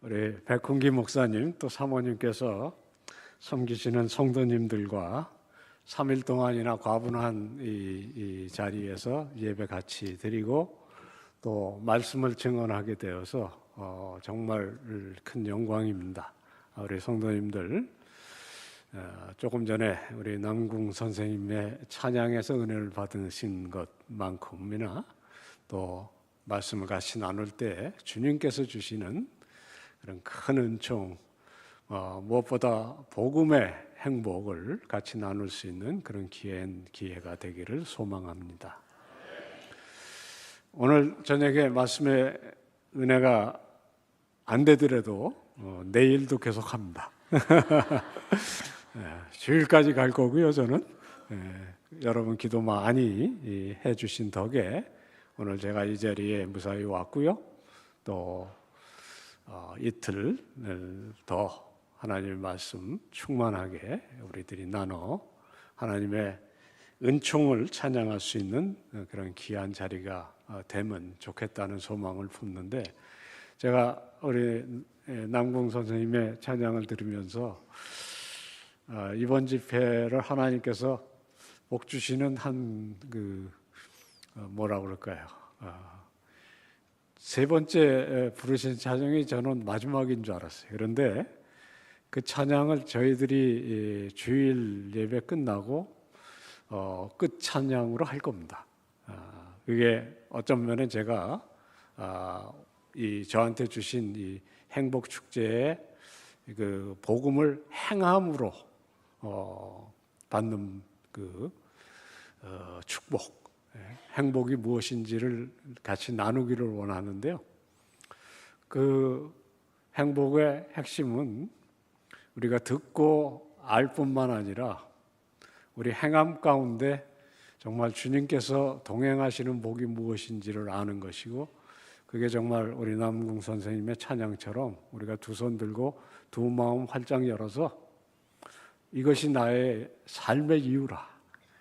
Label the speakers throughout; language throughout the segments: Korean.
Speaker 1: 우리 백훈기 목사님 또 사모님께서 섬기시는 성도님들과 3일 동안이나 과분한 이 자리에서 예배 같이 드리고 또 말씀을 증언하게 되어서 정말 큰 영광입니다. 우리 성도님들 조금 전에 우리 남궁 선생님의 찬양에서 은혜를 받으신 것만큼이나 또 말씀을 같이 나눌 때 주님께서 주시는 그런 큰 은총, 무엇보다 복음의 행복을 같이 나눌 수 있는 그런 기회가 되기를 소망합니다. 오늘 저녁에 말씀의 은혜가 안 되더라도 내일도 계속합니다. 주일까지 갈 거고요. 저는 여러분 기도 많이 해주신 덕에 오늘 제가 이 자리에 무사히 왔고요. 또 이틀 더 하나님의 말씀 충만하게 우리들이 나눠 하나님의 은총을 찬양할 수 있는 그런 귀한 자리가 되면 좋겠다는 소망을 품는데, 제가 우리 남궁 선생님의 찬양을 들으면서 이번 집회를 하나님께서 복 주시는 뭐라 그럴까요? 세 번째 부르신 찬양이 저는 마지막인 줄 알았어요. 그런데 그 찬양을 저희들이 주일 예배 끝나고 끝 찬양으로 할 겁니다. 그게 어떤 면에 제가 저한테 주신 이 행복 축제의 그 복음을 행함으로 받는 축복, 행복이 무엇인지를 같이 나누기를 원하는데요. 그 행복의 핵심은 우리가 듣고 알 뿐만 아니라 우리 행함 가운데 정말 주님께서 동행하시는 복이 무엇인지를 아는 것이고, 그게 정말 우리 남궁 선생님의 찬양처럼 우리가 두 손 들고 두 마음 활짝 열어서 이것이 나의 삶의 이유라,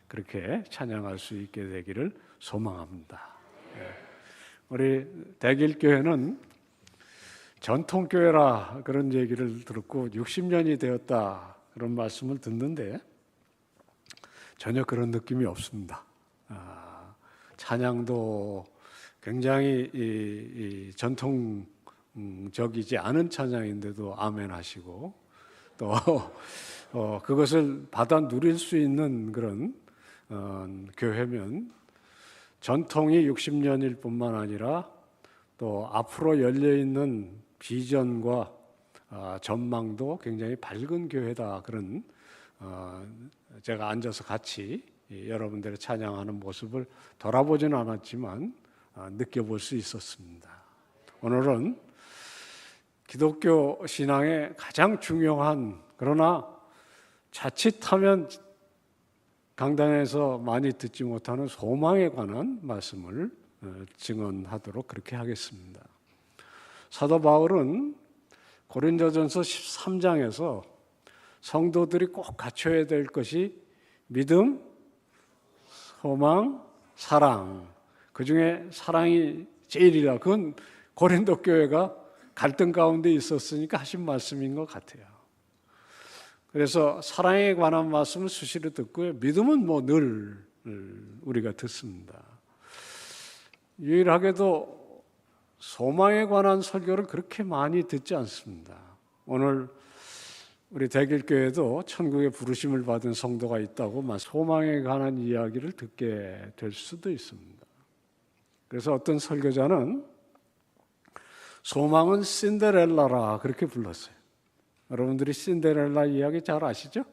Speaker 1: 그렇게 찬양할 수 있게 되기를 소망합니다. 우리 대길교회는 전통교회라 그런 얘기를 들었고 60년이 되었다 그런 말씀을 듣는데 전혀 그런 느낌이 없습니다. 찬양도 굉장히 전통적이지 않은 찬양인데도 아멘 하시고, 또 그것을 받아 누릴 수 있는 그런 교회면 전통이 60년일 뿐만 아니라 또 앞으로 열려있는 비전과 전망도 굉장히 밝은 교회다, 그런 제가 앉아서 같이 여러분들의 찬양하는 모습을 돌아보지는 않았지만 느껴볼 수 있었습니다. 오늘은 기독교 신앙의 가장 중요한, 그러나 자칫하면 강단에서 많이 듣지 못하는 소망에 관한 말씀을 증언하도록 그렇게 하겠습니다. 사도 바울은 고린도전서 13장에서 성도들이 꼭 갖춰야 될 것이 믿음, 소망, 사랑, 그 중에 사랑이 제일이라, 그건 고린도 교회가 갈등 가운데 있었으니까 하신 말씀인 것 같아요. 그래서 사랑에 관한 말씀을 수시로 듣고요. 믿음은 뭐 늘 우리가 듣습니다. 유일하게도 소망에 관한 설교를 그렇게 많이 듣지 않습니다. 오늘 우리 대길교회도 천국에 부르심을 받은 성도가 있다고 소망에 관한 이야기를 듣게 될 수도 있습니다. 그래서 어떤 설교자는 소망은 신데렐라라 그렇게 불렀어요. 여러분들이 신데렐라 이야기 잘 아시죠?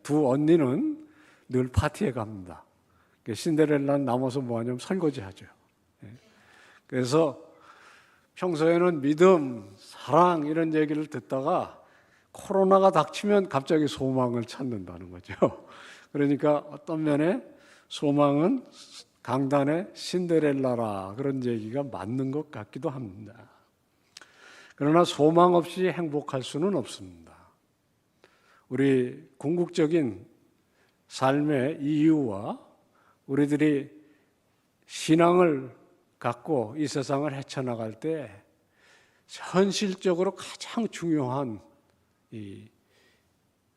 Speaker 1: 두 언니는 늘 파티에 갑니다. 신데렐라는 남아서 뭐하냐면 설거지 하죠. 그래서 평소에는 믿음, 사랑 이런 얘기를 듣다가 코로나가 닥치면 갑자기 소망을 찾는다는 거죠. 그러니까 어떤 면에 소망은 강단의 신데렐라라 그런 얘기가 맞는 것 같기도 합니다. 그러나 소망 없이 행복할 수는 없습니다. 우리 궁극적인 삶의 이유와 우리들이 신앙을 갖고 이 세상을 헤쳐나갈 때 현실적으로 가장 중요한 이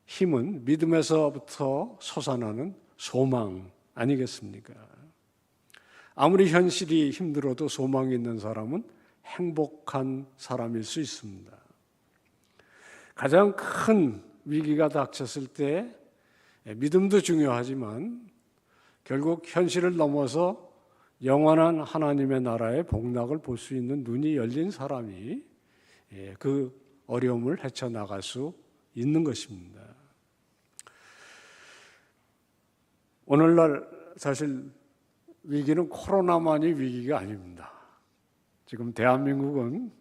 Speaker 1: 힘은 믿음에서부터 솟아나는 소망 아니겠습니까? 아무리 현실이 힘들어도 소망이 있는 사람은 행복한 사람일 수 있습니다. 가장 큰 위기가 닥쳤을 때 믿음도 중요하지만 결국 현실을 넘어서 영원한 하나님의 나라의 복락을 볼 수 있는 눈이 열린 사람이 그 어려움을 헤쳐나갈 수 있는 것입니다. 오늘날 사실 위기는 코로나만이 위기가 아닙니다. 지금 대한민국은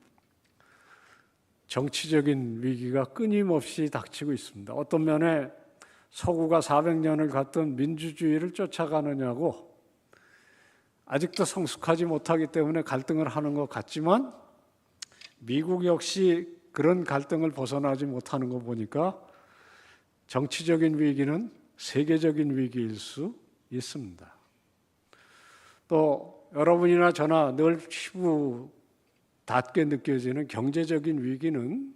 Speaker 1: 정치적인 위기가 끊임없이 닥치고 있습니다. 어떤 면에 서구가 400년을 갔던 민주주의를 쫓아가느냐고 아직도 성숙하지 못하기 때문에 갈등을 하는 것 같지만 미국 역시 그런 갈등을 벗어나지 못하는 거 보니까 정치적인 위기는 세계적인 위기일 수 있습니다. 또 여러분이나 저나 늘 피부 닿게 느껴지는 경제적인 위기는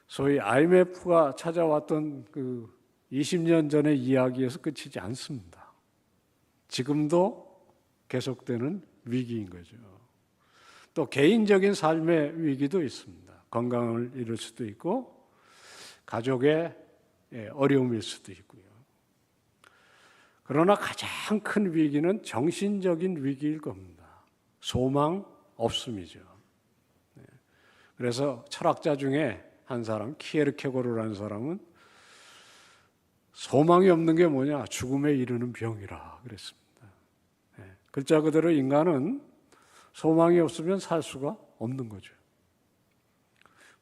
Speaker 1: 소위 IMF가 찾아왔던 그 20년 전의 이야기에서 끝이지 않습니다. 지금도 계속되는 위기인 거죠. 또 개인적인 삶의 위기도 있습니다. 건강을 잃을 수도 있고 가족의 어려움일 수도 있고요. 그러나 가장 큰 위기는 정신적인 위기일 겁니다. 소망 없음이죠. 그래서 철학자 중에 한 사람, 키에르케고르라는 사람은 소망이 없는 게 뭐냐? 죽음에 이르는 병이라 그랬습니다. 글자 그대로 인간은 소망이 없으면 살 수가 없는 거죠.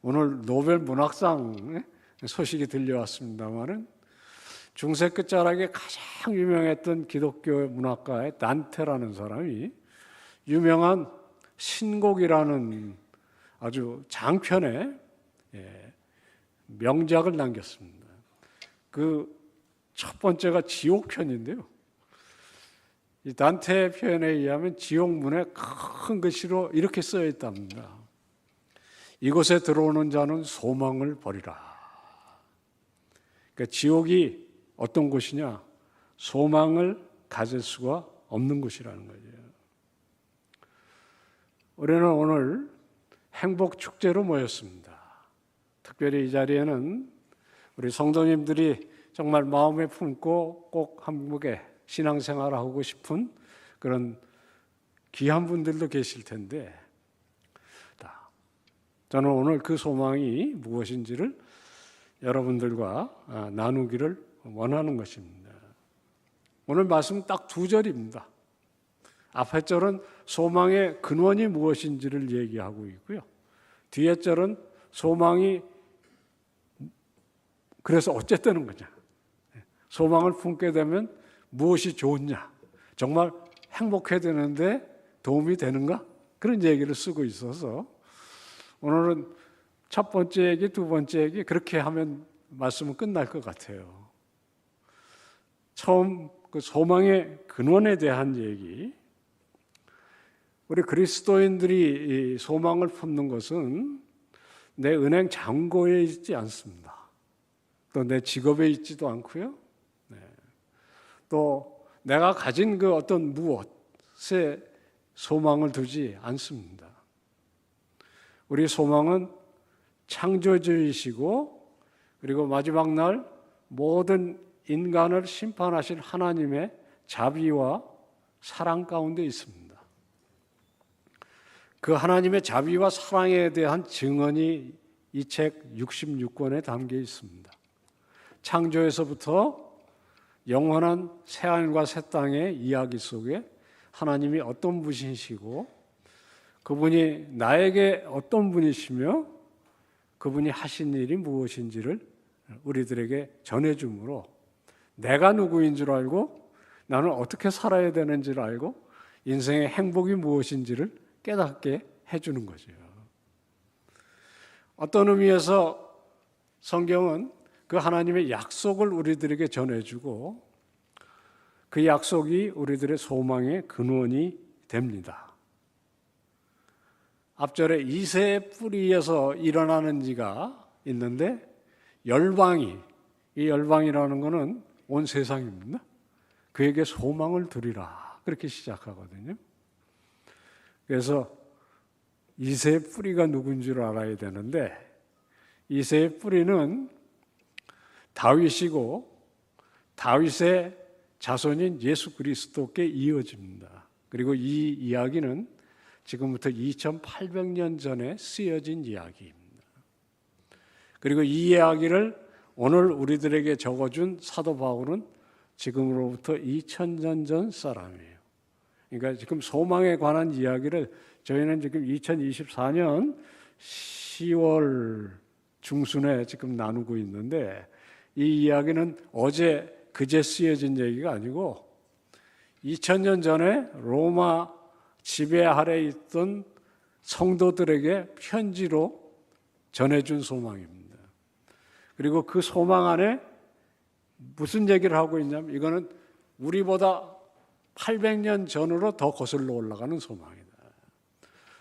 Speaker 1: 오늘 노벨 문학상 소식이 들려왔습니다마는 중세 끝자락에 가장 유명했던 기독교 문학가의 단테라는 사람이 유명한 신곡이라는 아주 장편의 명작을 남겼습니다. 그 첫 번째가 지옥편인데요. 이 단테의 표현에 의하면 지옥문에 큰 글씨로 이렇게 쓰여 있답니다. 이곳에 들어오는 자는 소망을 버리라. 그러니까 지옥이 어떤 곳이냐? 소망을 가질 수가 없는 곳이라는 거죠. 우리는 오늘 행복 축제로 모였습니다. 특별히 이 자리에는 우리 성도님들이 정말 마음에 품고 꼭 한국에 신앙생활을 하고 싶은 그런 귀한 분들도 계실 텐데 저는 오늘 그 소망이 무엇인지를 여러분들과 나누기를 원하는 것입니다. 오늘 말씀 딱 2절입니다. 앞에 절은 소망의 근원이 무엇인지를 얘기하고 있고요. 뒤에 절은 소망이 그래서 어쨌다는 거냐. 소망을 품게 되면 무엇이 좋냐. 정말 행복해야 되는데 도움이 되는가? 그런 얘기를 쓰고 있어서 오늘은 첫 번째 얘기, 두 번째 얘기 그렇게 하면 말씀은 끝날 것 같아요. 처음 그 소망의 근원에 대한 얘기. 우리 그리스도인들이 소망을 품는 것은 내 은행 잔고에 있지 않습니다. 또 내 직업에 있지도 않고요. 또 내가 가진 그 어떤 무엇에 소망을 두지 않습니다. 우리 소망은 창조주이시고 그리고 마지막 날 모든 인간을 심판하실 하나님의 자비와 사랑 가운데 있습니다. 그 하나님의 자비와 사랑에 대한 증언이 이 책 66권에 담겨 있습니다. 창조에서부터 영원한 새하늘과 새 땅의 이야기 속에 하나님이 어떤 분이시고 그분이 나에게 어떤 분이시며 그분이 하신 일이 무엇인지를 우리들에게 전해주므로 내가 누구인 줄 알고 나는 어떻게 살아야 되는지를 알고 인생의 행복이 무엇인지를 깨닫게 해주는 거죠. 어떤 의미에서 성경은 그 하나님의 약속을 우리들에게 전해주고 그 약속이 우리들의 소망의 근원이 됩니다. 앞절에 이새의 뿌리에서 일어나는 지가 있는데 열방이, 이 열방이라는 것은 온 세상입니다. 그에게 소망을 두리라 그렇게 시작하거든요. 그래서 이새의 뿌리가 누군 줄 알아야 되는데 이새의 뿌리는 다윗이고 다윗의 자손인 예수 그리스도께 이어집니다. 그리고 이 이야기는 지금부터 2800년 전에 쓰여진 이야기입니다. 그리고 이 이야기를 오늘 우리들에게 적어준 사도 바울은 지금으로부터 2000년 전 사람이에요. 그러니까 지금 소망에 관한 이야기를 저희는 지금 2024년 10월 중순에 지금 나누고 있는데 이 이야기는 어제 그제 쓰여진 얘기가 아니고 2000년 전에 로마 지배 아래 있던 성도들에게 편지로 전해준 소망입니다. 그리고 그 소망 안에 무슨 얘기를 하고 있냐면 이거는 우리보다 800년 전으로 더 거슬러 올라가는 소망이다.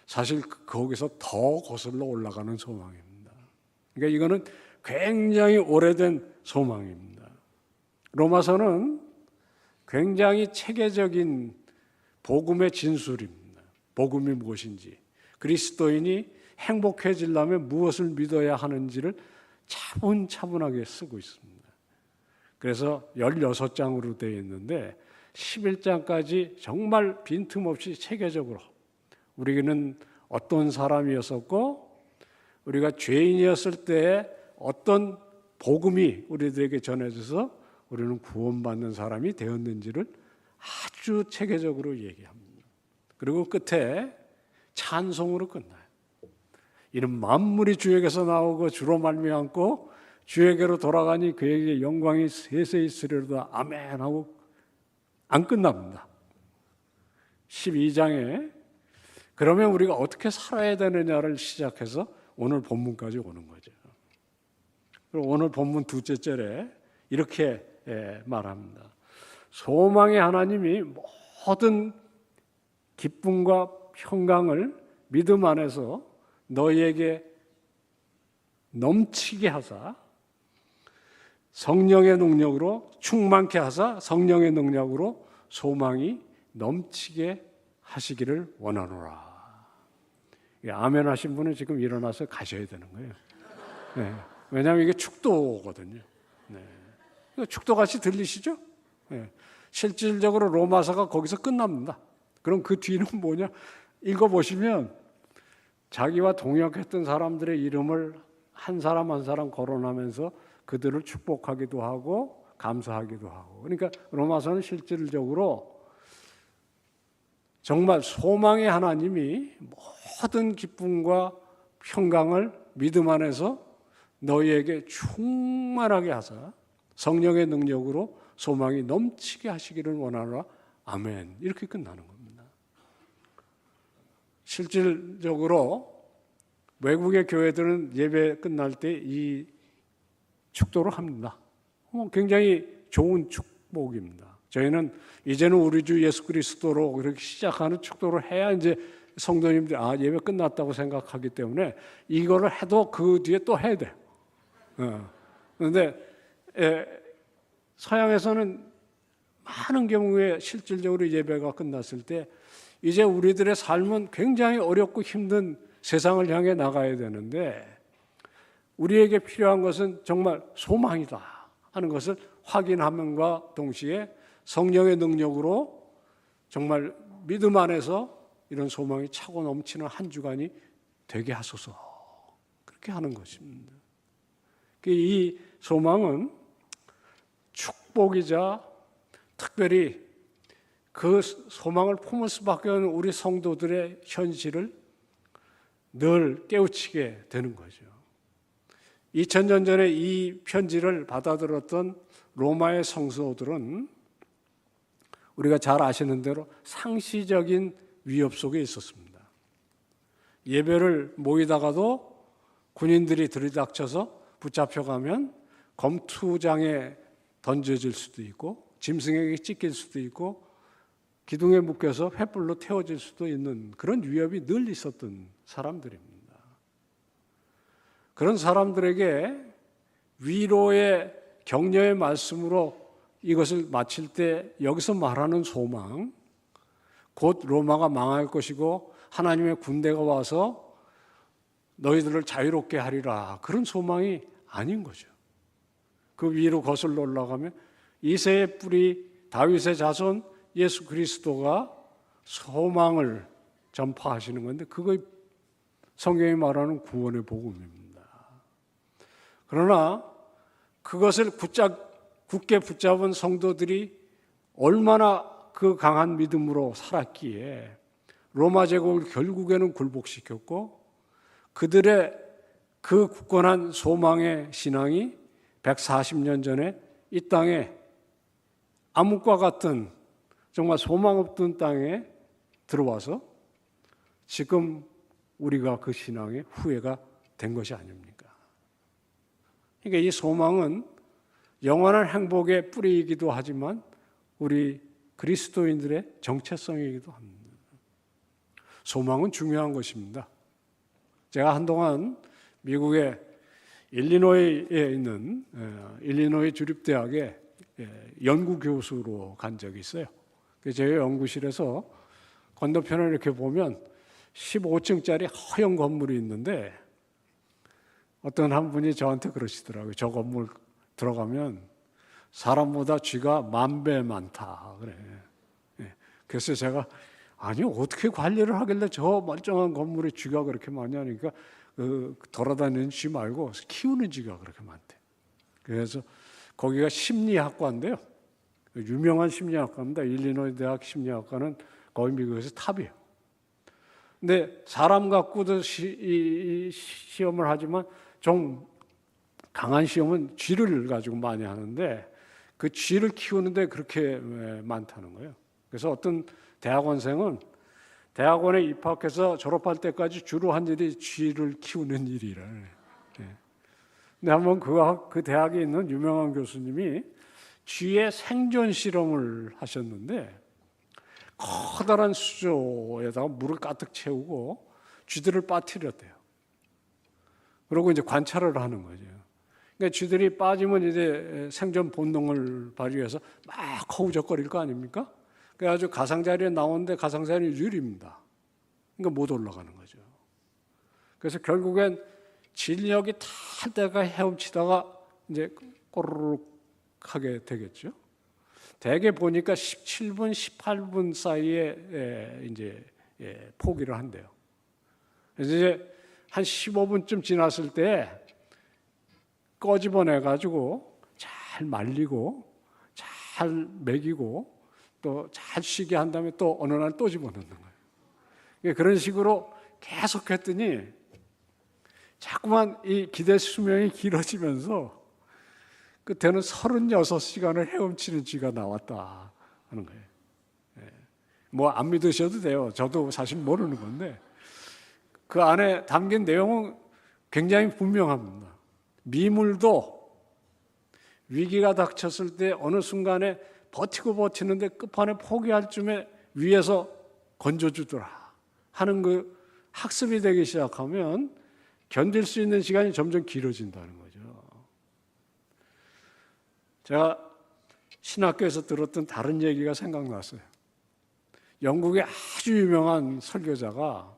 Speaker 1: 사실 거기서 더 거슬러 올라가는 소망입니다. 그러니까 이거는 굉장히 오래된 소망입니다. 로마서는 굉장히 체계적인 복음의 진술입니다. 복음이 무엇인지, 그리스도인이 행복해지려면 무엇을 믿어야 하는지를 차분차분하게 쓰고 있습니다. 그래서 16장으로 되어 있는데 11장까지 정말 빈틈없이 체계적으로 우리는 어떤 사람이었었고 우리가 죄인이었을 때 어떤 복음이 우리들에게 전해져서 우리는 구원받는 사람이 되었는지를 아주 체계적으로 얘기합니다. 그리고 끝에 찬송으로 끝나요. 이는 만물이 주에게서 나오고 주로 말미암고 주에게로 돌아가니 그에게 영광이 세세 있으리로다 아멘 하고 안 끝납니다. 12장에 그러면 우리가 어떻게 살아야 되느냐를 시작해서 오늘 본문까지 오는 거죠. 그리고 오늘 본문 두째 절에 이렇게 말합니다. 소망의 하나님이 모든 기쁨과 평강을 믿음 안에서 너희에게 넘치게 하사 성령의 능력으로 충만케 하사 성령의 능력으로 소망이 넘치게 하시기를 원하노라. 아멘 하신 분은 지금 일어나서 가셔야 되는 거예요. 네. 왜냐하면 이게 축도거든요. 네. 축도같이 들리시죠? 네. 실질적으로 로마서가 거기서 끝납니다. 그럼 그 뒤는 뭐냐? 읽어보시면 자기와 동역했던 사람들의 이름을 한 사람 한 사람 거론하면서 그들을 축복하기도 하고 감사하기도 하고. 그러니까 로마서는 실질적으로 정말 소망의 하나님이 모든 기쁨과 평강을 믿음 안에서 너희에게 충만하게 하사 성령의 능력으로 소망이 넘치게 하시기를 원하노라. 아멘. 이렇게 끝나는 겁니다. 실질적으로 외국의 교회들은 예배 끝날 때 이 축도를 합니다. 굉장히 좋은 축복입니다. 저희는 이제는 우리 주 예수 그리스도로 그렇게 시작하는 축도를 해야 이제 성도님들이 예배 끝났다고 생각하기 때문에 이거를 해도 그 뒤에 또 해야 돼요. 그런데 서양에서는 많은 경우에 실질적으로 예배가 끝났을 때 이제 우리들의 삶은 굉장히 어렵고 힘든 세상을 향해 나가야 되는데 우리에게 필요한 것은 정말 소망이다 하는 것을 확인함과 동시에 성령의 능력으로 정말 믿음 안에서 이런 소망이 차고 넘치는 한 주간이 되게 하소서 그렇게 하는 것입니다. 이 소망은 축복이자 특별히 그 소망을 품을 수밖에 없는 우리 성도들의 현실을 늘 깨우치게 되는 거죠. 2000년 전에 이 편지를 받아들었던 로마의 성도들은 우리가 잘 아시는 대로 상시적인 위협 속에 있었습니다. 예배를 모이다가도 군인들이 들이닥쳐서 붙잡혀가면 검투장에 던져질 수도 있고 짐승에게 찢길 수도 있고 기둥에 묶여서 횃불로 태워질 수도 있는 그런 위협이 늘 있었던 사람들입니다. 그런 사람들에게 위로의 격려의 말씀으로 이것을 마칠 때 여기서 말하는 소망, 곧 로마가 망할 것이고 하나님의 군대가 와서 너희들을 자유롭게 하리라, 그런 소망이 아닌 거죠. 그 위로 거슬러 올라가면 이새의 뿌리 다윗의 자손 예수 그리스도가 소망을 전파하시는 건데, 그거 성경이 말하는 구원의 복음입니다. 그러나 그것을 굳게 붙잡은 성도들이 얼마나 그 강한 믿음으로 살았기에 로마 제국을 결국에는 굴복시켰고, 그들의 그 굳건한 소망의 신앙이 140년 전에 이 땅에 암흑과 같은 정말 소망 없던 땅에 들어와서 지금 우리가 그 신앙의 후예가 된 것이 아닙니까? 그러니까 이 소망은 영원한 행복의 뿌리이기도 하지만 우리 그리스도인들의 정체성이기도 합니다. 소망은 중요한 것입니다. 제가 한동안 미국의 일리노이에 있는 일리노이 주립대학에 연구교수로 간 적이 있어요. 제 연구실에서 건너편을 이렇게 보면 15층짜리 허연 건물이 있는데, 어떤 한 분이 저한테 그러시더라고요. 저 건물 들어가면 사람보다 쥐가 10,000배 많다 그래. 그래서 제가 아니 어떻게 관리를 하길래 저 멀쩡한 건물에 쥐가 그렇게 많이 하니까 돌아다니는 쥐 말고 키우는 쥐가 그렇게 많대. 그래서 거기가 심리학과인데요. 유명한 심리학과입니다. 일리노이 대학 심리학과는 거의 미국에서 탑이에요. 근데 사람 갖고도 시험을 하지만 좀 강한 시험은 쥐를 가지고 많이 하는데, 그 쥐를 키우는데 그렇게 많다는 거예요. 그래서 어떤 대학원생은 대학원에 입학해서 졸업할 때까지 주로 한 일이 쥐를 키우는 일이래. 근데 한번 그 대학에 있는 유명한 교수님이 쥐의 생존 실험을 하셨는데, 커다란 수조에다가 물을 가득 채우고 쥐들을 빠뜨렸대요. 그리고 이제 관찰을 하는 거죠. 그러니까 쥐들이 빠지면 이제 생존 본능을 발휘해서 막 허우적거릴 거 아닙니까? 그래가지고 가상자리에 나오는데 가상자리는 유리입니다. 그러니까 못 올라가는 거죠. 그래서 결국엔 진력이 탈 때가 헤엄치다가 이제 꼬르륵 하게 되겠죠. 대개 보니까 17분, 18분 사이에 이제 포기를 한대요. 그래서 이제 한 15분쯤 지났을 때 꺼집어내 가지고 잘 말리고 잘 먹이고 또 잘 쉬게 한 다음에 또 어느 날 또 집어넣는 거예요. 그런 식으로 계속 했더니 자꾸만 이 기대 수명이 길어지면서 끝에는 36시간을 헤엄치는 쥐가 나왔다 하는 거예요. 뭐 안 믿으셔도 돼요. 저도 사실 모르는 건데 그 안에 담긴 내용은 굉장히 분명합니다. 미물도 위기가 닥쳤을 때 어느 순간에 버티는데 끝판에 포기할 쯤에 위에서 건져주더라 하는 그 학습이 되기 시작하면 견딜 수 있는 시간이 점점 길어진다는 거죠. 제가 신학교에서 들었던 다른 얘기가 생각났어요. 영국의 아주 유명한 설교자가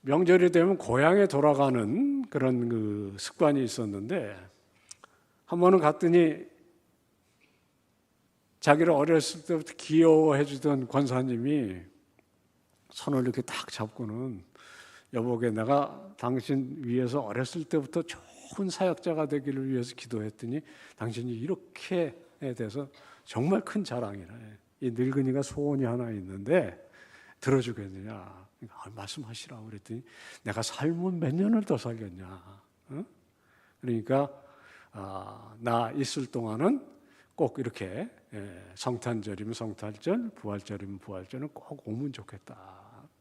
Speaker 1: 명절이 되면 고향에 돌아가는 그런 그 습관이 있었는데, 한 번은 갔더니 자기를 어렸을 때부터 귀여워해 주던 권사님이 손을 이렇게 딱 잡고는, 여보게 내가 당신 위해서 어렸을 때부터 좋은 사역자가 되기를 위해서 기도했더니 당신이 이렇게 돼서 정말 큰 자랑이라. 이 늙은이가 소원이 하나 있는데 들어주겠느냐. 말씀하시라고 그랬더니 내가 살면 몇 년을 더 살겠냐. 그러니까 나 있을 동안은 꼭 이렇게 성탄절이면 성탄절, 부활절이면 부활절은 꼭 오면 좋겠다.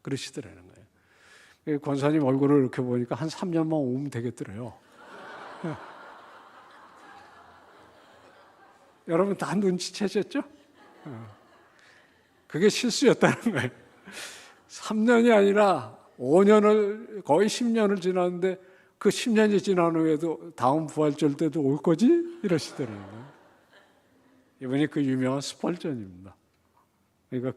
Speaker 1: 그러시더라는 거예요. 권사님 얼굴을 이렇게 보니까 한 3년만 오면 되겠더래요. 여러분 다 눈치채셨죠? 그게 실수였다는 거예요. 3년이 아니라 5년을 거의 10년을 지났는데 그 10년이 지난 후에도 다음 부활절 때도 올 거지? 이러시더라고요. 이분이 그 유명한 스펄전입니다. 그러니까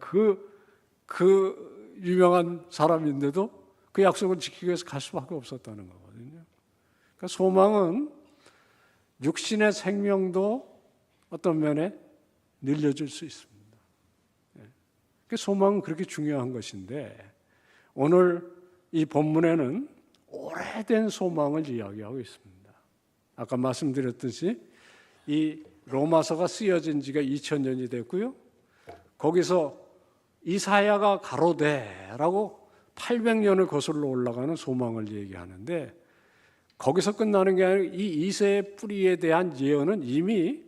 Speaker 1: 그 유명한 사람인데도 그 약속을 지키기 위해서 갈 수밖에 없었다는 거거든요. 그러니까 소망은 육신의 생명도 어떤 면에 늘려줄 수 있습니다. 그러니까 소망은 그렇게 중요한 것인데 오늘 이 본문에는 오래된 소망을 이야기하고 있습니다. 아까 말씀드렸듯이 이 로마서가 쓰여진 지가 2000년이 됐고요. 거기서 이사야가 가로되라고 800년을 거슬러 올라가는 소망을 얘기하는데 거기서 끝나는 게 아니라 이 이새의 뿌리에 대한 예언은 이미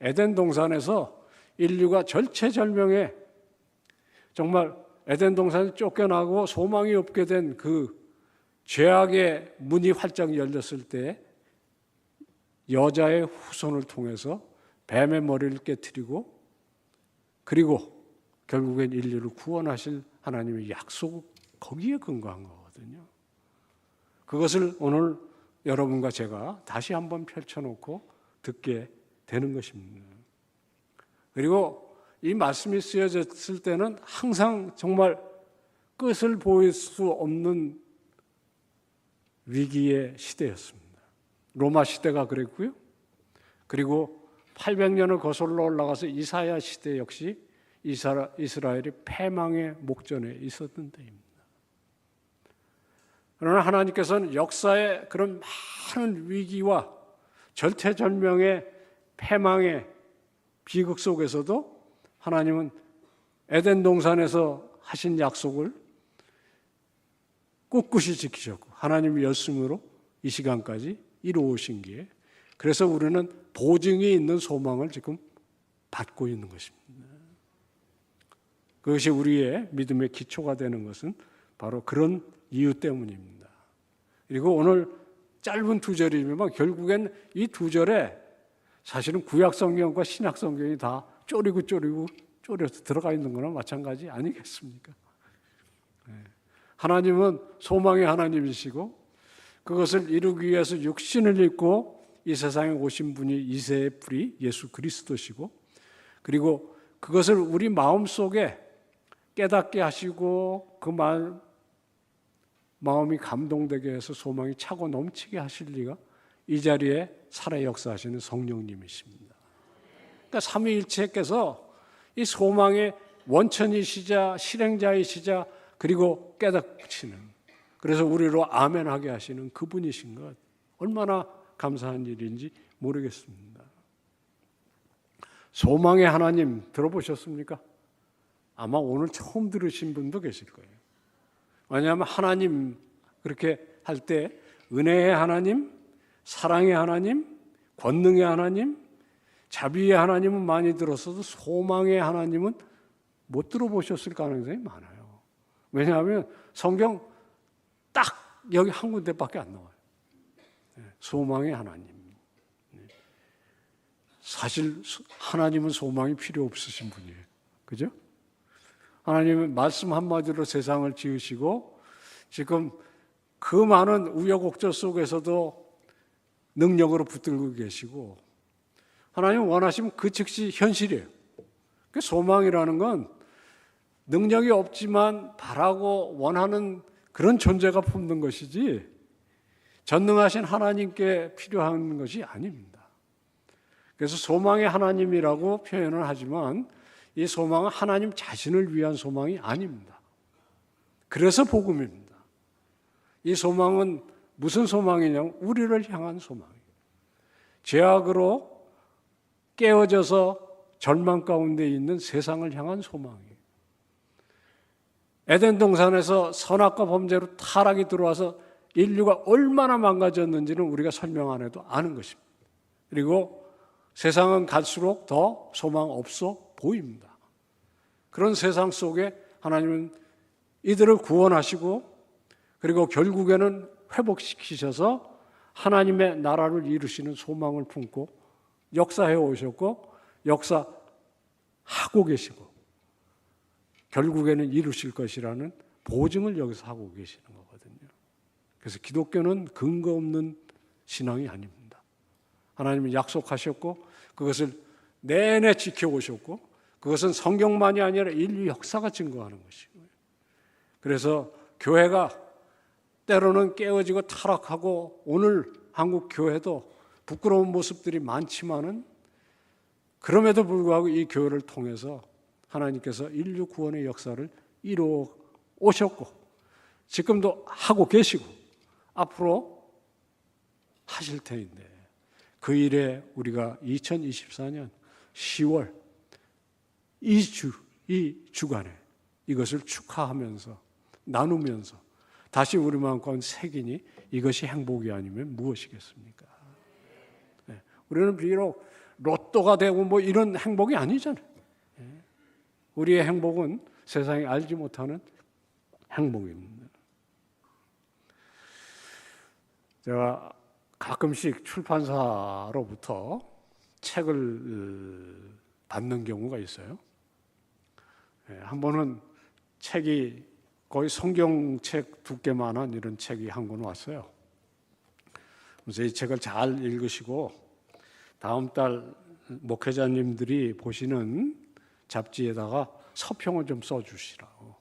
Speaker 1: 에덴 동산에서 인류가 절체절명에 정말 에덴 동산에 쫓겨나고 소망이 없게 된 그 죄악의 문이 활짝 열렸을 때 여자의 후손을 통해서 뱀의 머리를 깨트리고 그리고 결국엔 인류를 구원하실 하나님의 약속 거기에 근거한 거거든요. 그것을 오늘 여러분과 제가 다시 한번 펼쳐놓고 듣게 되는 것입니다. 그리고 이 말씀이 쓰여졌을 때는 항상 정말 끝을 보일 수 없는 위기의 시대였습니다. 로마 시대가 그랬고요. 그리고 800년을 거슬러 올라가서 이사야 시대 역시 이스라엘이 패망의 목전에 있었던 때입니다. 그러나 하나님께서는 역사의 그런 많은 위기와 절체절명의 패망의 비극 속에서도 하나님은 에덴 동산에서 하신 약속을 꿋꿋이 지키셨고 하나님의 열심으로 이 시간까지 이루어오신 게 그래서 우리는 보증이 있는 소망을 지금 받고 있는 것입니다. 그것이 우리의 믿음의 기초가 되는 것은 바로 그런 이유 때문입니다. 그리고 오늘 짧은 두 절이지만 결국엔 이 두 절에 사실은 구약 성경과 신약 성경이 다 쪼려서 들어가 있는 거나 마찬가지 아니겠습니까? 하나님은 소망의 하나님이시고 그것을 이루기 위해서 육신을 입고 이 세상에 오신 분이 이새의 뿌리 예수 그리스도시고 그리고 그것을 우리 마음속에 깨닫게 하시고 그 마음이 감동되게 해서 소망이 차고 넘치게 하실 리가 이 자리에 살아 역사하시는 성령님이십니다. 그러니까 삼위일체께서 이 소망의 원천이시자 실행자이시자 그리고 깨닫치는 그래서 우리로 아멘하게 하시는 그분이신 것 얼마나 감사한 일인지 모르겠습니다. 소망의 하나님 들어보셨습니까? 아마 오늘 처음 들으신 분도 계실 거예요. 왜냐하면 하나님 그렇게 할 때 은혜의 하나님, 사랑의 하나님, 권능의 하나님, 자비의 하나님은 많이 들었어도 소망의 하나님은 못 들어보셨을 가능성이 많아요. 왜냐하면 성경 딱 여기 한 군데밖에 안 나와요. 소망의 하나님. 사실 하나님은 소망이 필요 없으신 분이에요. 그죠? 하나님은 말씀 한마디로 세상을 지으시고 지금 그 많은 우여곡절 속에서도 능력으로 붙들고 계시고 하나님은 원하시면 그 즉시 현실이에요. 그 소망이라는 건 능력이 없지만 바라고 원하는 그런 존재가 품는 것이지 전능하신 하나님께 필요한 것이 아닙니다. 그래서 소망의 하나님이라고 표현을 하지만 이 소망은 하나님 자신을 위한 소망이 아닙니다. 그래서 복음입니다. 이 소망은 무슨 소망이냐면 우리를 향한 소망이에요. 죄악으로 깨어져서 절망 가운데 있는 세상을 향한 소망이에요. 에덴 동산에서 선악과 범죄로 타락이 들어와서 인류가 얼마나 망가졌는지는 우리가 설명 안 해도 아는 것입니다. 그리고 세상은 갈수록 더 소망 없어 보입니다. 그런 세상 속에 하나님은 이들을 구원하시고 그리고 결국에는 회복시키셔서 하나님의 나라를 이루시는 소망을 품고 역사해 오셨고 역사하고 계시고 결국에는 이루실 것이라는 보증을 여기서 하고 계시는 거거든요. 그래서 기독교는 근거 없는 신앙이 아닙니다. 하나님이 약속하셨고 그것을 내내 지켜오셨고 그것은 성경만이 아니라 인류 역사가 증거하는 것이고요. 그래서 교회가 때로는 깨어지고 타락하고 오늘 한국 교회도 부끄러운 모습들이 많지만은 그럼에도 불구하고 이 교회를 통해서 하나님께서 인류 구원의 역사를 이루어 오셨고 지금도 하고 계시고 앞으로 하실 터인데 그 일에 우리가 2024년 10월 이 주간에 이것을 축하하면서 나누면서 다시 우리 마음 가운데 새기니 이것이 행복이 아니면 무엇이겠습니까? 네. 우리는 비록 로또가 되고 뭐 이런 행복이 아니잖아요. 네. 우리의 행복은 세상이 알지 못하는 행복입니다. 제가 가끔씩 출판사로부터 책을 받는 경우가 있어요. 네. 한 번은 책이 거의 성경책 두께만한 이런 책이 한 권 왔어요. 그래서 이 책을 잘 읽으시고 다음 달 목회자님들이 보시는 잡지에다가 서평을 좀 써주시라고.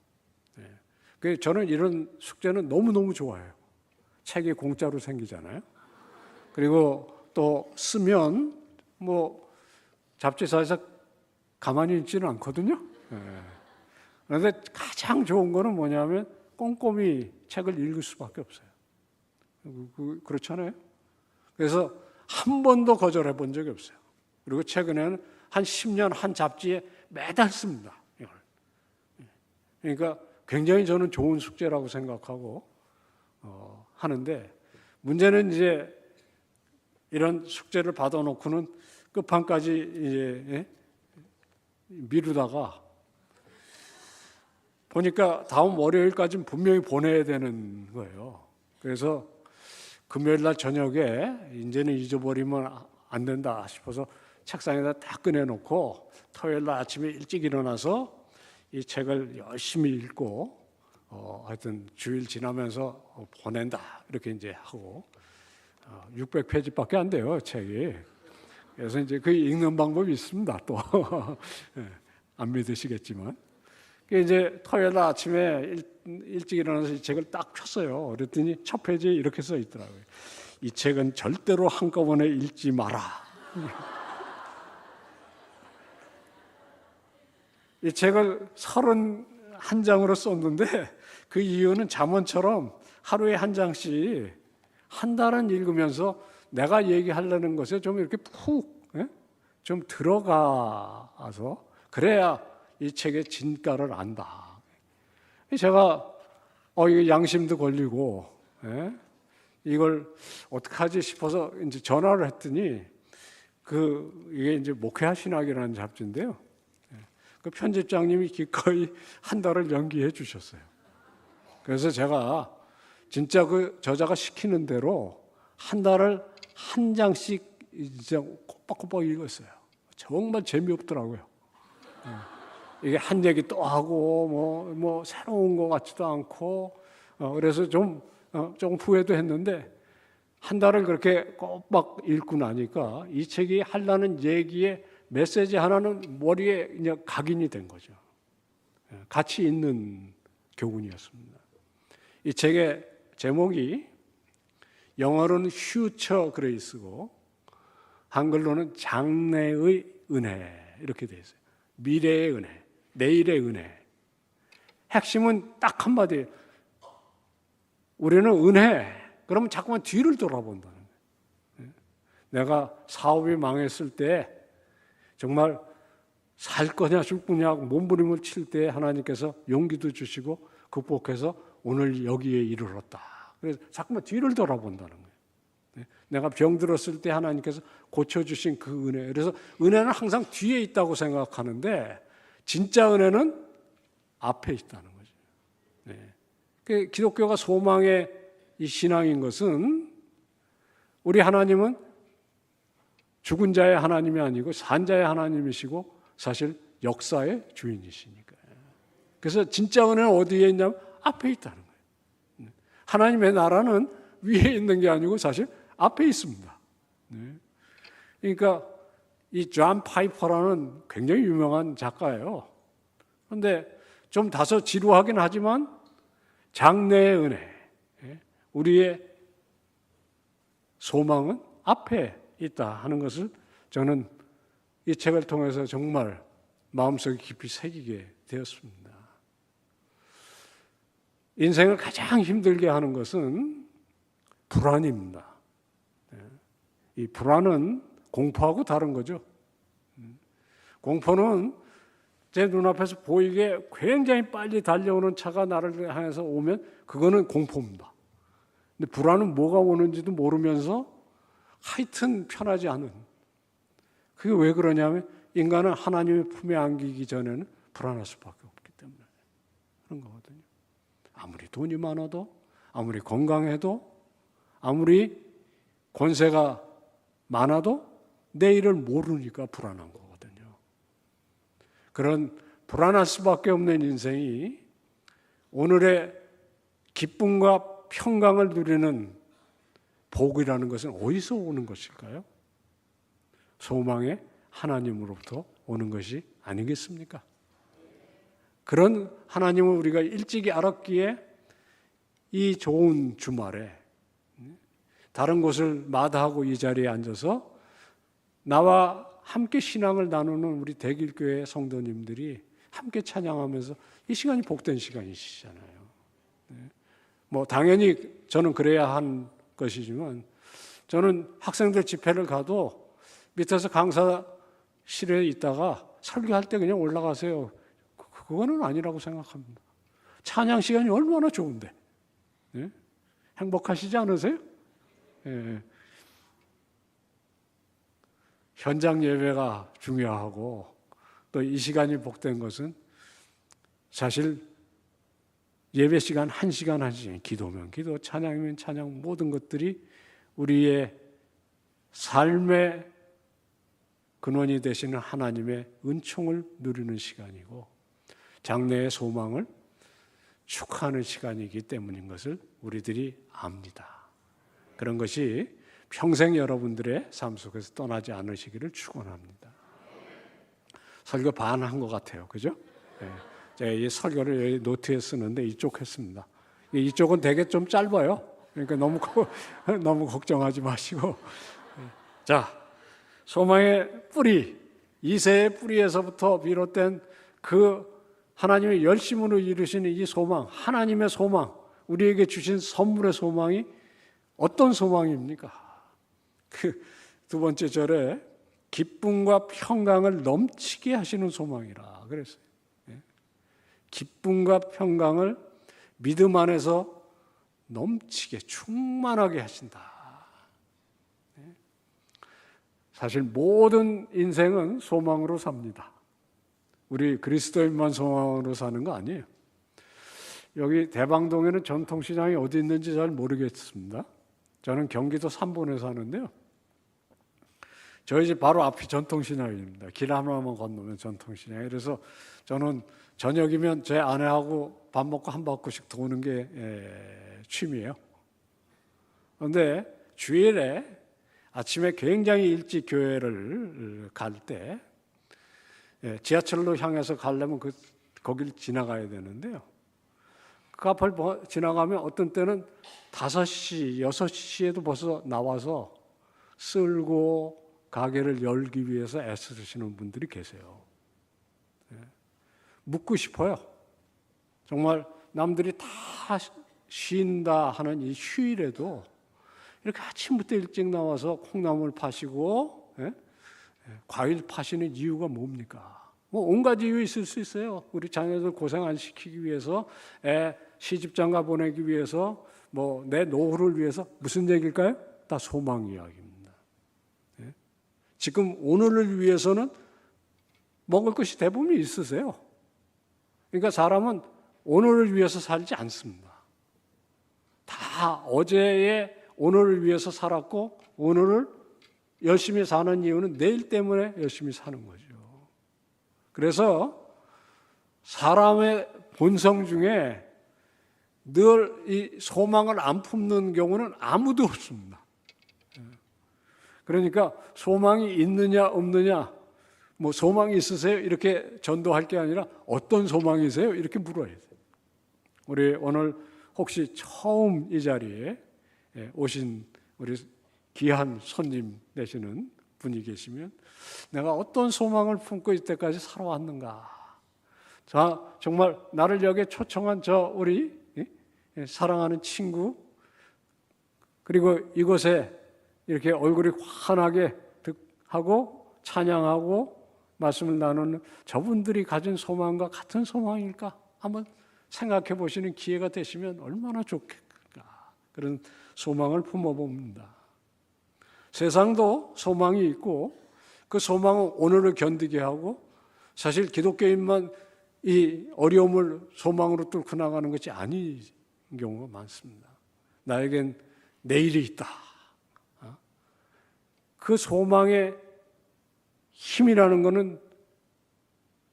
Speaker 1: 네. 저는 이런 숙제는 너무너무 좋아해요. 책이 공짜로 생기잖아요. 그리고 또 쓰면 뭐 잡지사에서 가만히 있지는 않거든요. 네. 그런데 가장 좋은 거는 뭐냐면 꼼꼼히 책을 읽을 수밖에 없어요. 그렇잖아요. 그래서 한 번도 거절해 본 적이 없어요. 그리고 최근에는 한 10년 한 잡지에 매달 씁니다. 이걸. 그러니까 굉장히 저는 좋은 숙제라고 생각하고 하는데 문제는 이제 이런 숙제를 받아놓고는 끝판까지 이제 미루다가 보니까 다음 월요일까지는 분명히 보내야 되는 거예요. 그래서 금요일 날 저녁에 이제는 잊어버리면 안 된다 싶어서 책상에다 딱 꺼내놓고 토요일 날 아침에 일찍 일어나서 이 책을 열심히 읽고 하여튼 주일 지나면서 보낸다 이렇게 이제 하고 600페이지밖에 안 돼요 책이. 그래서 이제 그 읽는 방법이 있습니다 또. 안 믿으시겠지만. 이제 토요일 날 아침에 일찍 일어나서 이 책을 딱 폈어요. 그랬더니 첫 페이지에 이렇게 써 있더라고요. 이 책은 절대로 한꺼번에 읽지 마라. 이 책을 31장으로 썼는데 그 이유는 잠언처럼 하루에 한 장씩 한 달은 읽으면서 내가 얘기하려는 것에 좀 이렇게 푹 좀 들어가서 그래야 이 책의 진가를 안다. 제가 이거 양심도 걸리고 이걸 어떡하지 싶어서 이제 전화를 했더니 이게 이제 목회하신학이라는 잡지인데요. 그 편집장님이 기꺼이 한 달을 연기해 주셨어요. 그래서 제가 진짜 그 저자가 시키는 대로 한 달을 한 장씩 이제 꼬박꼬박 읽었어요. 정말 재미없더라고요. 이게 한 얘기 또 하고 뭐 새로운 것 같지도 않고 그래서 조금 후회도 했는데 한 달을 그렇게 꼬박 읽고 나니까 이 책이 하려는 얘기의 메시지 하나는 머리에 그냥 각인이 된 거죠. 가치 있는 교훈이었습니다. 이 책의 제목이 영어로는 Future Grace고 한글로는 장래의 은혜 이렇게 되어 있어요. 미래의 은혜, 내일의 은혜. 핵심은 딱 한마디예요. 우리는 은혜. 그러면 자꾸만 뒤를 돌아본다는 거예요. 내가 사업이 망했을 때 정말 살 거냐 죽 거냐 몸부림을 칠 때 하나님께서 용기도 주시고 극복해서 오늘 여기에 이르렀다. 그래서 자꾸만 뒤를 돌아본다는 거예요. 내가 병들었을 때 하나님께서 고쳐주신 그 은혜. 그래서 은혜는 항상 뒤에 있다고 생각하는데 진짜 은혜는 앞에 있다는 거죠. 네. 기독교가 소망의 이 신앙인 것은 우리 하나님은 죽은 자의 하나님이 아니고 산 자의 하나님이시고 사실 역사의 주인이시니까요. 그래서 진짜 은혜는 어디에 있냐면 앞에 있다는 거예요. 하나님의 나라는 위에 있는 게 아니고 사실 앞에 있습니다. 그러니까 이 존 파이퍼라는 굉장히 유명한 작가예요. 그런데 좀 다소 지루하긴 하지만 장래의 은혜, 우리의 소망은 앞에 있다 하는 것을 저는 이 책을 통해서 정말 마음속에 깊이 새기게 되었습니다. 인생을 가장 힘들게 하는 것은 불안입니다. 이 불안은 공포하고 다른 거죠. 공포는 제 눈앞에서 보이게 굉장히 빨리 달려오는 차가 나를 향해서 오면 그거는 공포입니다. 근데 불안은 뭐가 오는지도 모르면서 하여튼 편하지 않은, 그게 왜 그러냐면 인간은 하나님의 품에 안기기 전에는 불안할 수밖에 없기 때문에 그런 거거든요. 아무리 돈이 많아도, 아무리 건강해도, 아무리 권세가 많아도 내일을 모르니까 불안한 거거든요. 그런 불안할 수밖에 없는 인생이 오늘의 기쁨과 평강을 누리는 복이라는 것은 어디서 오는 것일까요? 소망의 하나님으로부터 오는 것이 아니겠습니까? 그런 하나님을 우리가 일찍이 알았기에 이 좋은 주말에 다른 곳을 마다하고 이 자리에 앉아서 나와 함께 신앙을 나누는 우리 대길교회 성도님들이 함께 찬양하면서 이 시간이 복된 시간이시잖아요. 뭐 당연히 저는 그래야 한 것이지만 저는 학생들 집회를 가도 밑에서 강사실에 있다가 설교할 때 그냥 올라가세요. 그거는 아니라고 생각합니다. 찬양 시간이 얼마나 좋은데. 네? 행복하시지 않으세요? 네. 현장 예배가 중요하고 또 이 시간이 복된 것은 사실 예배 시간 1시간 1시간, 기도면 기도, 찬양이면 찬양, 모든 것들이 우리의 삶의 근원이 되시는 하나님의 은총을 누리는 시간이고 장래의 소망을 축하하는 시간이기 때문인 것을 우리들이 압니다. 그런 것이 평생 여러분들의 삶 속에서 떠나지 않으시기를 축원합니다. 설교 반 한 것 같아요. 그죠? 네. 제가 이 설교를 여기 노트에 쓰는데 이쪽 했습니다. 이쪽은 되게 좀 짧아요. 그러니까 너무 걱정하지 마시고. 자, 소망의 뿌리, 이새의 뿌리에서부터 비롯된 그 하나님의 열심으로 이루시는 이 소망, 하나님의 소망, 우리에게 주신 선물의 소망이 어떤 소망입니까? 그 두 번째 절에 기쁨과 평강을 넘치게 하시는 소망이라 그랬어요. 기쁨과 평강을 믿음 안에서 넘치게 충만하게 하신다. 사실 모든 인생은 소망으로 삽니다. 우리 그리스도인만 소망으로 사는 거 아니에요. 여기 대방동에는 전통시장이 어디 있는지 잘 모르겠습니다. 저는 경기도 삼본에 사는데요. 저희 집 바로 앞이 전통시장입니다. 길 하나만 건너면 전통시장. 그래서 저는 저녁이면 제 아내하고 밥 먹고 한 바퀴씩 도는 게 취미예요. 그런데 주일에 아침에 굉장히 일찍 교회를 갈 때 지하철로 향해서 가려면 거길 지나가야 되는데요. 그 앞을 지나가면 어떤 때는 5시, 6시에도 벌써 나와서 쓸고 가게를 열기 위해서 애쓰시는 분들이 계세요. 묻고 싶어요. 정말 남들이 다 쉰다 하는 이 휴일에도 이렇게 아침부터 일찍 나와서 콩나물 파시고 과일 파시는 이유가 뭡니까? 뭐 온갖 이유 있을 수 있어요. 우리 자녀들 고생 안 시키기 위해서, 애 시집장가 보내기 위해서, 뭐 내 노후를 위해서. 무슨 얘기일까요? 다 소망 이야기입니다. 지금 오늘을 위해서는 먹을 것이 대부분 있으세요. 그러니까 사람은 오늘을 위해서 살지 않습니다. 다 어제의 오늘을 위해서 살았고 오늘을 열심히 사는 이유는 내일 때문에 열심히 사는 거죠. 그래서 사람의 본성 중에 늘 이 소망을 안 품는 경우는 아무도 없습니다. 그러니까 소망이 있느냐 없느냐, 뭐 소망이 있으세요? 이렇게 전도할 게 아니라 어떤 소망이세요? 이렇게 물어야 돼요. 우리 오늘 혹시 처음 이 자리에 오신 우리 귀한 손님 되시는 분이 계시면 내가 어떤 소망을 품고 이때까지 살아왔는가? 자, 정말 나를 여기에 초청한 저 우리 사랑하는 친구, 그리고 이곳에 이렇게 얼굴이 환하게 하고 찬양하고 말씀을 나누는 저분들이 가진 소망과 같은 소망일까? 한번 생각해 보시는 기회가 되시면 얼마나 좋겠을까? 그런 소망을 품어봅니다. 세상도 소망이 있고 그 소망은 오늘을 견디게 하고, 사실 기독교인만 이 어려움을 소망으로 뚫고 나가는 것이 아닌 경우가 많습니다. 나에겐 내일이 있다. 그 소망의 힘이라는 것은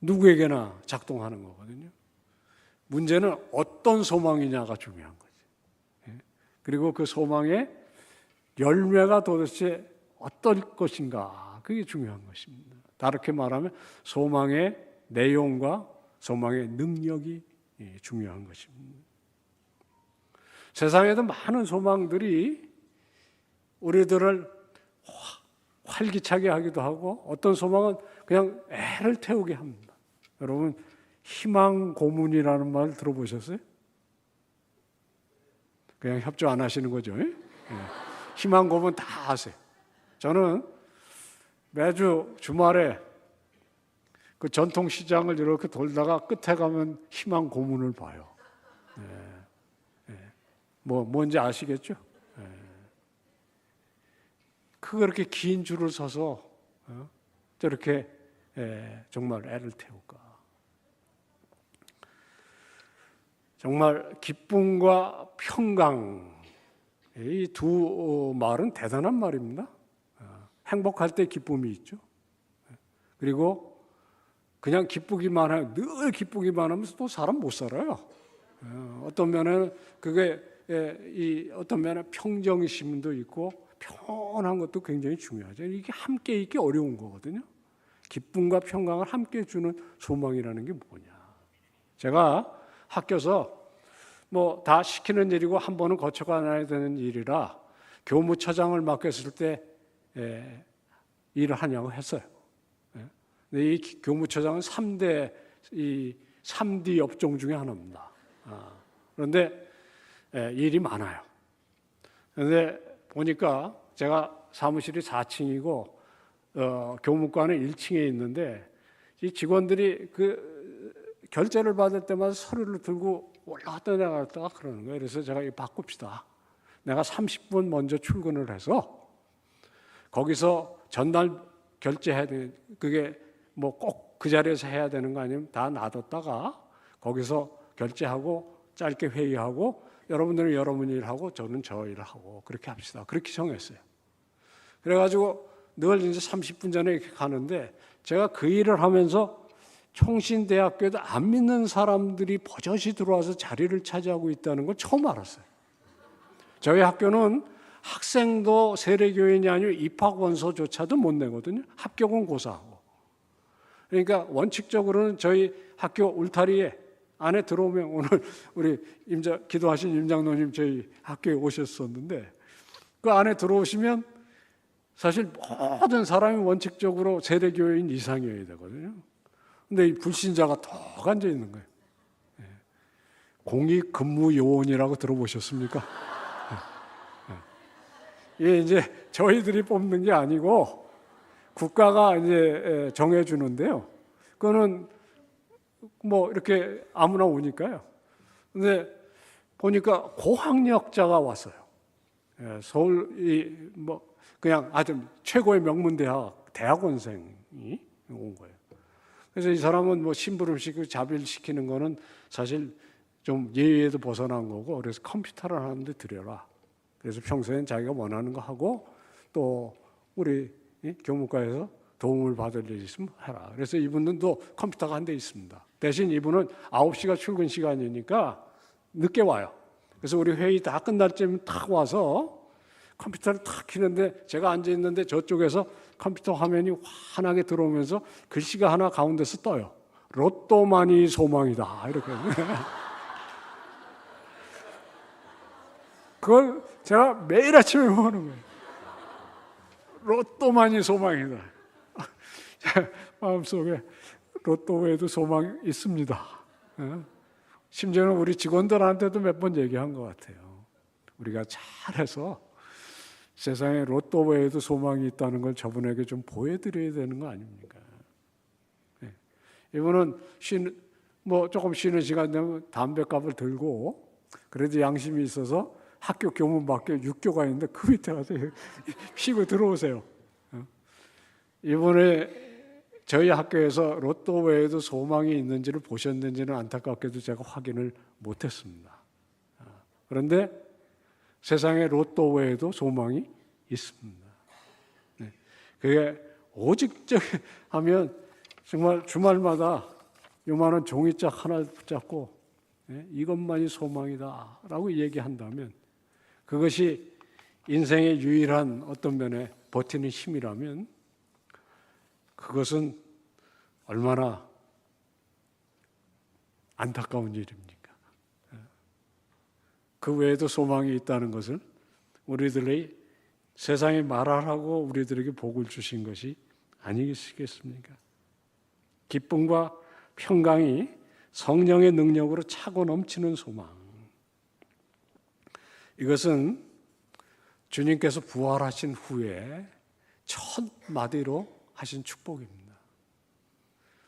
Speaker 1: 누구에게나 작동하는 거거든요. 문제는 어떤 소망이냐가 중요한 거지. 그리고 그 소망의 열매가 도대체 어떨 것인가, 그게 중요한 것입니다. 다르게 말하면 소망의 내용과 소망의 능력이 중요한 것입니다. 세상에도 많은 소망들이 우리들을 활기차게 하기도 하고, 어떤 소망은 그냥 애를 태우게 합니다. 여러분, 희망 고문이라는 말 들어보셨어요? 그냥 협조 안 하시는 거죠? 희망 고문 다 아세요. 저는 매주 주말에 그 전통시장을 이렇게 돌다가 끝에 가면 희망 고문을 봐요. 뭔지 아시겠죠? 그렇게 긴 줄을 서서 저렇게 정말 애를 태울까? 정말 기쁨과 평강, 이 두 말은 대단한 말입니다. 행복할 때 기쁨이 있죠. 그리고 그냥 기쁘기만 하면, 늘 기쁘기만 하면 또 사람 못 살아요. 어떤 면에는 그게 어떤 면에 평정심도 있고 편한 것도 굉장히 중요하죠. 이게 함께 있기 어려운 거거든요. 기쁨과 평강을 함께 주는 소망이라는 게 뭐냐. 제가 학교에서 뭐 다 시키는 일이고 한 번은 거쳐가야 되는 일이라 교무처장을 맡겼을 때 일을 하냐고 했어요. 근데 이 교무처장은 3D 업종 중에 하나입니다. 그런데 일이 많아요. 그런데 보니까 제가 사무실이 4층이고 교무과는 1층에 있는데, 이 직원들이 그 결제를 받을 때마다 서류를 들고 올라갔다 내려갔다가 그러는 거예요. 그래서 제가 이거 바꿉시다. 내가 30분 먼저 출근을 해서 거기서 전날 결제해야 되는, 그게 뭐 꼭 그 자리에서 해야 되는 거 아니면 다 놔뒀다가 거기서 결제하고 짧게 회의하고 여러분들은 여러분 일하고 저는 저 일을 하고 그렇게 합시다. 그렇게 정했어요. 그래가지고 늘 이제 30분 전에 이렇게 가는데, 제가 그 일을 하면서 총신대학교에도 안 믿는 사람들이 버젓이 들어와서 자리를 차지하고 있다는 걸 처음 알았어요. 저희 학교는 학생도 세례교인이 아니고 입학원서조차도 못 내거든요. 합격은 고사하고. 그러니까 원칙적으로는 저희 학교 울타리에 안에 들어오면, 오늘 우리 기도하신 임장로님 저희 학교에 오셨었는데, 그 안에 들어오시면 사실 모든 사람이 원칙적으로 세례교인 이상이어야 되거든요. 근데 이 불신자가 턱 앉아 있는 거예요. 공익근무요원이라고 들어보셨습니까? 이게 이제 저희들이 뽑는 게 아니고 국가가 이제 정해주는데요. 그거는 뭐 이렇게 아무나 오니까요. 근데 보니까 고학력자가 왔어요. 서울 뭐 그냥 아주 최고의 명문 대학원생이 온 거예요. 그래서 이 사람은 뭐 심부름시키고 자빌시키는 거는 사실 좀 예의에도 벗어난 거고, 그래서 컴퓨터를 하는데 들여라. 그래서 평소엔 자기가 원하는 거 하고, 또 우리 교무과에서 도움을 받을 일 있으면 해라. 그래서 이분도 컴퓨터가 한 대 있습니다. 대신 이분은 9시가 출근 시간이니까 늦게 와요. 그래서 우리 회의 다 끝날 때면 탁 와서 컴퓨터를 탁 켜는데 제가 앉아 있는데 저쪽에서 컴퓨터 화면이 환하게 들어오면서 글씨가 하나 가운데서 떠요. 로또만이 소망이다. 이렇게. 그걸 제가 매일 아침에 보는 거예요. 로또만이 소망이다. 제 마음속에 로또 외에도 소망이 있습니다. 심지어는 우리 직원들한테도 몇 번 얘기한 것 같아요. 우리가 잘해서 세상에 로또 외에도 소망이 있다는 걸 저분에게 좀 보여드려야 되는 거 아닙니까? 이분은 조금 쉬는 시간 되면 담배값을 들고 그래도 양심이 있어서 학교 교문 밖에 육교가 있는데 그 밑에 가서 피고 들어오세요. 이번에 저희 학교에서 로또 외에도 소망이 있는지를 보셨는지는 안타깝게도 제가 확인을 못했습니다. 그런데 세상에 로또 외에도 소망이 있습니다. 그게 오직적 하면 정말 주말마다 요만한 종이짝 하나 붙잡고 이것만이 소망이다라고 얘기한다면 그것이 인생의 유일한 어떤 면에 버티는 힘이라면 그것은 얼마나 안타까운 일입니까? 그 외에도 소망이 있다는 것을 우리들의 세상에 말하라고 우리들에게 복을 주신 것이 아니겠습니까? 기쁨과 평강이 성령의 능력으로 차고 넘치는 소망. 이것은 주님께서 부활하신 후에 첫 마디로 하신 축복입니다.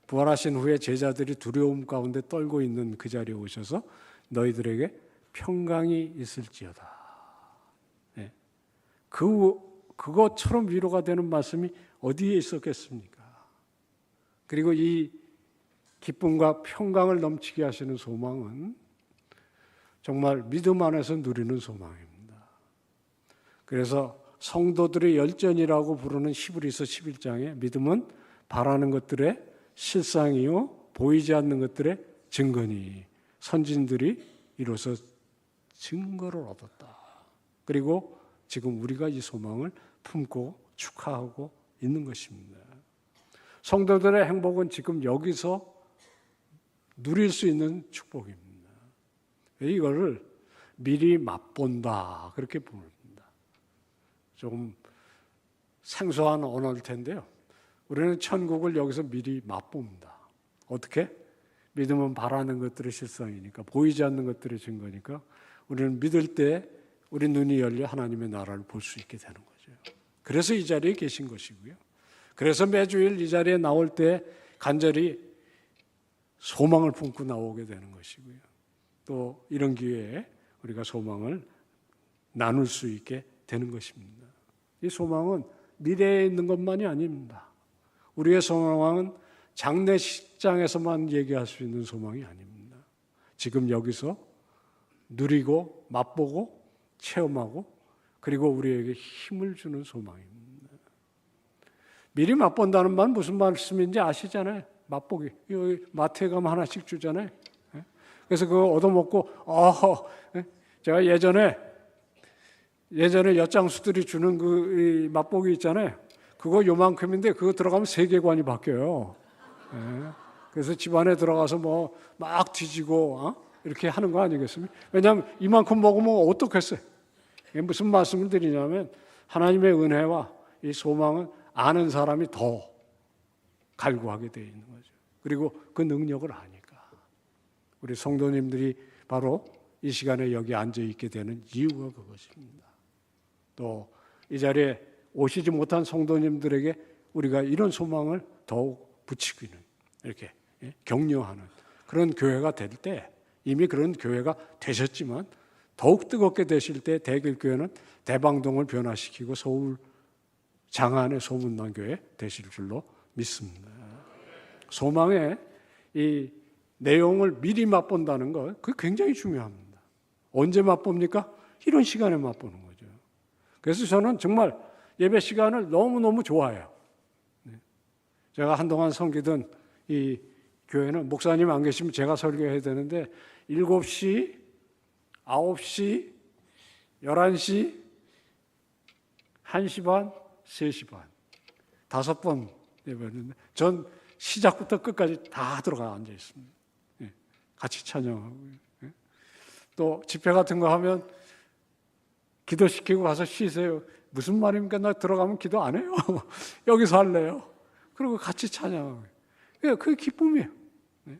Speaker 1: 부활하신 후에 제자들이 두려움 가운데 떨고 있는 그 자리에 오셔서 너희들에게 평강이 있을지어다. 네. 그것처럼 위로가 되는 말씀이 어디에 있었겠습니까? 그리고 이 기쁨과 평강을 넘치게 하시는 소망은 정말 믿음 안에서 누리는 소망입니다. 그래서 성도들의 열전이라고 부르는 히브리서 11장에 믿음은 바라는 것들의 실상이요 보이지 않는 것들의 증거니 선진들이 이로써 증거를 얻었다. 그리고 지금 우리가 이 소망을 품고 축하하고 있는 것입니다. 성도들의 행복은 지금 여기서 누릴 수 있는 축복입니다. 이거를 미리 맛본다 그렇게 부릅니다. 조금 생소한 언어일 텐데요. 우리는 천국을 여기서 미리 맛봅니다. 어떻게? 믿음은 바라는 것들의 실상이니까 보이지 않는 것들의 증거니까 우리는 믿을 때 우리 눈이 열려 하나님의 나라를 볼 수 있게 되는 거죠. 그래서 이 자리에 계신 것이고요. 그래서 매주일 이 자리에 나올 때 간절히 소망을 품고 나오게 되는 것이고요. 또 이런 기회에 우리가 소망을 나눌 수 있게 되는 것입니다. 이 소망은 미래에 있는 것만이 아닙니다. 우리의 소망은 장례식장에서만 얘기할 수 있는 소망이 아닙니다. 지금 여기서 누리고 맛보고 체험하고 그리고 우리에게 힘을 주는 소망입니다. 미리 맛본다는 말은 무슨 말씀인지 아시잖아요. 맛보기. 여기 마트에 가면 하나씩 주잖아요. 그래서 그거 얻어먹고 제가 예전에 엿장수들이 주는 그 맛보기 있잖아요. 그거 요만큼인데 그거 들어가면 세계관이 바뀌어요. 그래서 집안에 들어가서 뭐 막 뒤지고 이렇게 하는 거 아니겠습니까? 왜냐하면 이만큼 먹으면 어떻겠어요? 무슨 말씀을 드리냐면 하나님의 은혜와 이 소망은 아는 사람이 더 갈구하게 되어 있는 거죠. 그리고 그 능력을 아니까. 우리 성도님들이 바로 이 시간에 여기 앉아 있게 되는 이유가 그것입니다. 또 이 자리에 오시지 못한 성도님들에게 우리가 이런 소망을 더욱 붙이기는 이렇게 격려하는 그런 교회가 될 때 이미 그런 교회가 되셨지만 더욱 뜨겁게 되실 때 대길교회는 대방동을 변화시키고 서울 장안의 소문난 교회 되실 줄로 믿습니다. 소망의 이 내용을 미리 맛본다는 것, 그게 굉장히 중요합니다. 언제 맛봅니까? 이런 시간에 맛보는 거죠. 그래서 저는 정말 예배 시간을 너무너무 좋아해요. 제가 한동안 섬기던 이 교회는 목사님 안 계시면 제가 설교해야 되는데 7시 9시, 11시, 1시 반, 3시 반. 5번 예배했는데 전 시작부터 끝까지 다 들어가 앉아 있습니다. 예, 같이 찬양하고. 예. 또 집회 같은 거 하면 기도시키고 가서 쉬세요. 무슨 말입니까? 나 들어가면 기도 안 해요. 여기서 할래요. 그리고 같이 찬양하고. 그게 기쁨이에요. 예.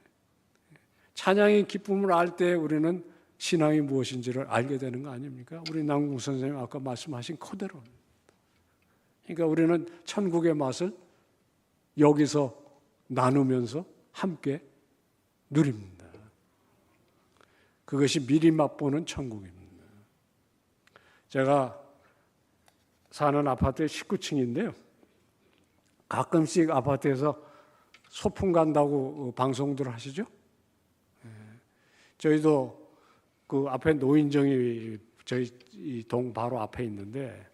Speaker 1: 찬양의 기쁨을 알 때 우리는 신앙이 무엇인지를 알게 되는 거 아닙니까? 우리 남궁 선생님 아까 말씀하신 그대로. 그러니까 우리는 천국의 맛을 여기서 나누면서 함께 누립니다. 그것이 미리 맛보는 천국입니다. 제가 사는 아파트 19층인데요. 가끔씩 아파트에서 소풍 간다고 방송들 하시죠? 저희도 그 앞에 노인정이 저희 동 바로 앞에 있는데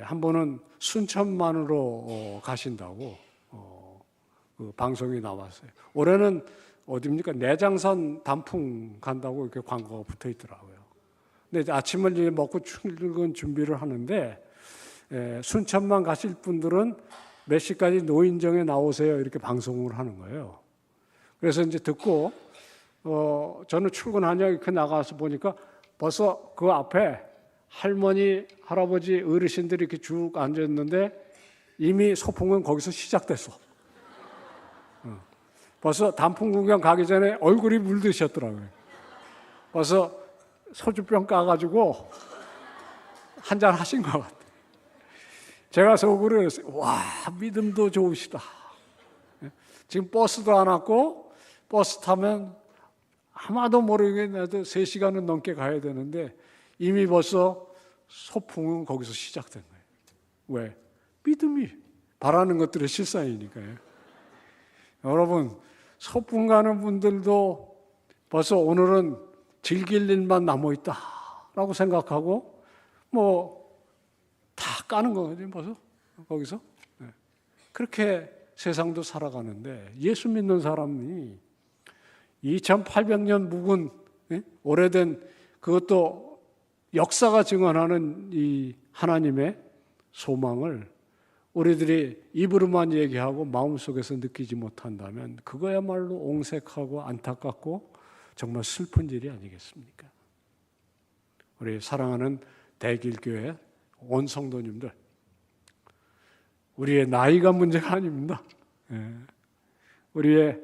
Speaker 1: 한 번은 순천만으로 가신다고 그 방송이 나왔어요. 올해는 어디입니까? 내장산 단풍 간다고 이렇게 광고가 붙어 있더라고요. 근데 아침을 이제 먹고 출근 준비를 하는데 순천만 가실 분들은 몇 시까지 노인정에 나오세요 이렇게 방송을 하는 거예요. 그래서 이제 듣고 저는 출근하냐 이렇게 나가서 보니까 벌써 그 앞에 할머니, 할아버지, 어르신들이 이렇게 쭉 앉았는데 이미 소풍은 거기서 시작됐어. 벌써 단풍 구경 가기 전에 얼굴이 물드셨더라고요. 벌써 소주병 까가지고 한잔 하신 것 같아요. 제가 속으로 와, 믿음도 좋으시다. 지금 버스도 안 왔고 버스 타면 아마도 모르게 나도 3시간은 넘게 가야 되는데 이미 벌써 소풍은 거기서 시작된 거예요. 왜? 믿음이 바라는 것들의 실상이니까요. 여러분, 소풍 가는 분들도 벌써 오늘은 즐길 일만 남아있다라고 생각하고 다 까는 거거든요. 벌써 거기서. 그렇게 세상도 살아가는데 예수 믿는 사람이 2800년 묵은 오래된 그것도 역사가 증언하는 이 하나님의 소망을 우리들이 입으로만 얘기하고 마음속에서 느끼지 못한다면 그거야말로 옹색하고 안타깝고 정말 슬픈 일이 아니겠습니까? 우리 사랑하는 대길교회 온 성도님들, 우리의 나이가 문제가 아닙니다. 우리의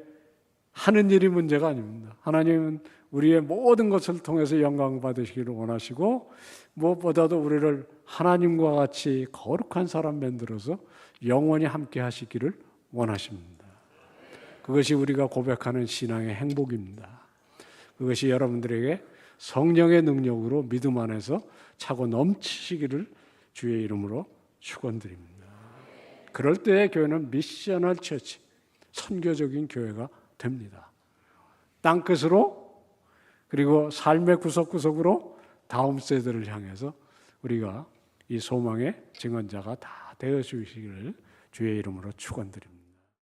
Speaker 1: 하는 일이 문제가 아닙니다. 하나님은 우리의 모든 것을 통해서 영광 받으시기를 원하시고 무엇보다도 우리를 하나님과 같이 거룩한 사람 만들어서 영원히 함께 하시기를 원하십니다. 그것이 우리가 고백하는 신앙의 행복입니다. 그것이 여러분들에게 성령의 능력으로 믿음 안에서 차고 넘치시기를 주의 이름으로 축원드립니다. 그럴 때 교회는 미셔널 처치, 선교적인 교회가 됩니다. 땅끝으로 그리고 삶의 구석구석으로 다음 세대를 향해서 우리가 이 소망의 증언자가 다 되어 주시기를 주의 이름으로 축원드립니다.